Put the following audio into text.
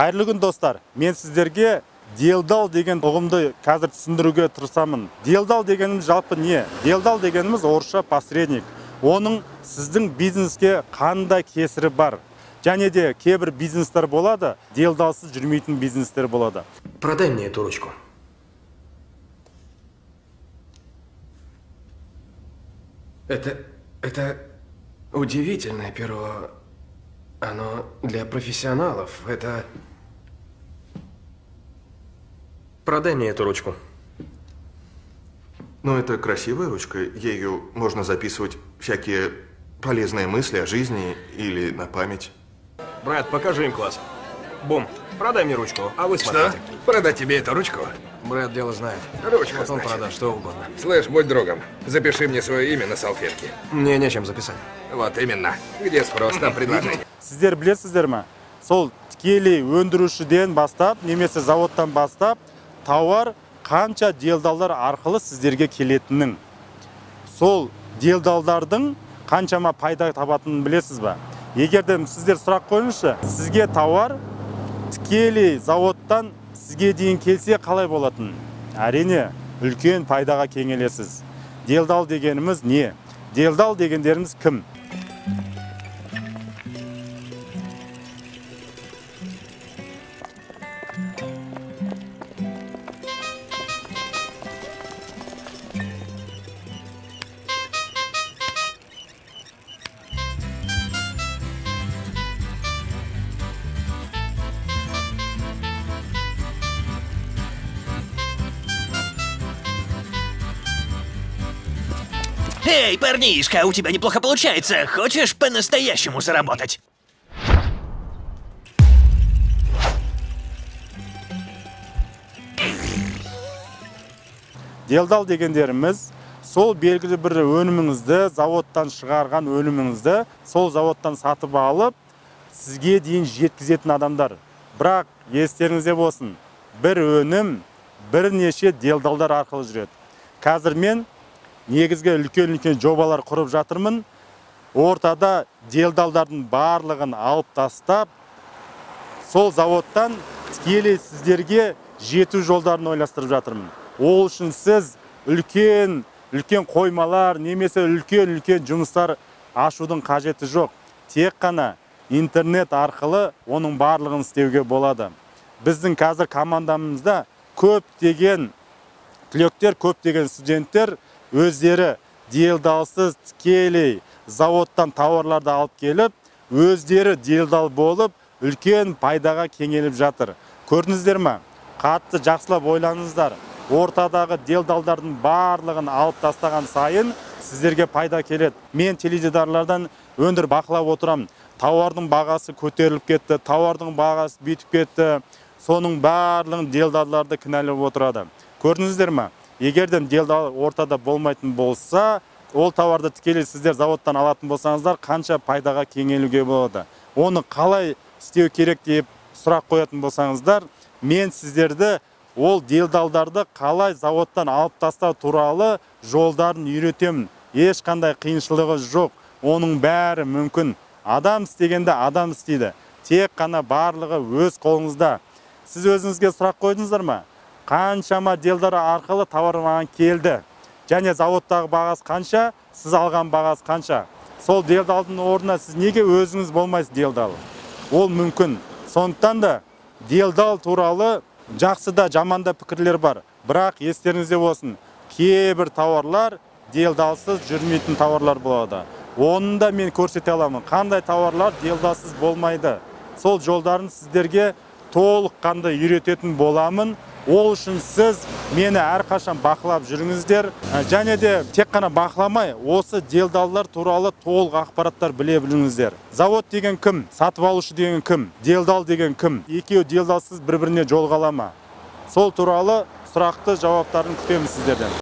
Қайырлы күн достар, мен сіздерге делдал деген ұғымды қазір түсіндіруге тырысамын. Делдал дегеніміз жалпы не? Делдал дегеніміз орысша посредник. Оның сіздің бизнеске қандай кесірі бар? Және де кейбір бизнестер болады, делдалсыз жүрмейтін бизнестер болады. Продай мне эту ручку. Это удивительное перо. Оно для профессионалов. Продай мне эту ручку. Ну, это красивая ручка. Ею можно записывать всякие полезные мысли о жизни или на память. Брат, покажи им класс. Бум, продай мне ручку, а вы смотрите. Что? Продать тебе эту ручку? Брат дело знает. Ручку, Вот он значит. продаст что угодно. Слышь, будь другом. Запиши мне свое имя на салфетке. Мне нечем записать. Вот именно. Где спрос на предложение? Сіздер білесіздер ме? Сол тікелей өндірушіден бастап, немесе заводтан бастап, тауар қанша делдалдар арқылы сіздерге келетінін. Сол делдалдардың қаншама пайда табатынын білесіз ба? Егерде сіздер сұрақ қойыңызшы, сізге тауар тікелей заводтан сізге дейін келсе қалай болатын? Әрине, үлкен пайдаға кенелесіз. Делдал дегеніміз не? Делдал дегендеріміз кім? Эй, парнишка, у тебя неплохо получается. Хочешь по-настоящему заработать? Делдал дегендеріміз сол белгілі бір өніміңізді, заводтан шығарған өніміңізді сол заводтан сатып алып, сізге дейін жеткізетін адамдар. Бірақ естеріңізде болсын, бір өнім бірнеше делдалдар арқылы жүреді. Қазір мен негізгі үлкен жобалар құрып жатырмын. Ортада делдалдардың барлығын алып тастап, сол заводтан тікелей сіздерге жету жолдарын ойластырып жатырмын. Ол үшін сіз үлкен қоймалар, немесе үлкен жұмыстар ашудың қажеті жоқ. Тек қана интернет арқылы оның барлығын істеуге болады. Біздің қазір командамызда көптеген түлектер, көптеген студенттер өздері делдалсыз тікелей заводтан тауарларды алып келіп, өздері делдал болып, үлкен пайдаға кенеліп жатыр. Көрдіңіздер ме? Қатты жақсылап ойланыңыздар. Ортадағы делдалдардың барлығын алып тастаған сайын сіздерге пайда келеді. Мен теледидарлардан өндір бақылап отырам. Тауардың бағасы көтеріліп кетті, тауардың бағасы бүйтіп кетті. Соның барлығын делдалдарды кінәлап отырады. Көрдіңіздер ме? Егерден делдал ортада болмайтын болса, ол тауарды тікелей сіздер заводтан алатын болсаңыздар, қанша пайдаға кенелуге болады. Оны қалай істеу керек деп сұрақ қоятын болсаңыздар, мен сіздерді ол делдалдарды қалай заводтан алып тастау туралы жолдарын үйретемін. Ешқандай қиыншылығы жоқ. Оның бәрі мүмкін. Адам істегенде адам істейді. Тек қана барлығы өз қолыңызда. Сіз өзіңізге сұрақ қойдыңыздар ма? Қаншама делдары арқылы тауар маған келді. Және заводтағы бағасы қанша, сіз алған бағасы қанша. Сол делдалдың орнына сіз неге өзіңіз болмайсыз делдал? Ол мүмкін. Сондықтан да делдал туралы жақсы да жаман да пікірлер бар. Бірақ естеріңізде болсын, кейбір тауарлар делдалсыз жүрмейтін тауарлар болады. Оны да мен көрсете аламын. Қандай тауарлар делдалсыз болмайды. Сол жолдарын сіздерге толыққанды үйрететін боламын. Ол үшін сіз мені әрқашан бақылап жүріңіздер. Және де тек қана бақыламай, осы делдалдар туралы толық ақпараттар біле біліңіздер. Завод деген кім? Сатып алушы деген кім? Делдал деген кім? Екеуі делдалсыз бір-біріне жолға ала ма? Сол туралы сұрақты жауаптарын күтеміз сіздерден.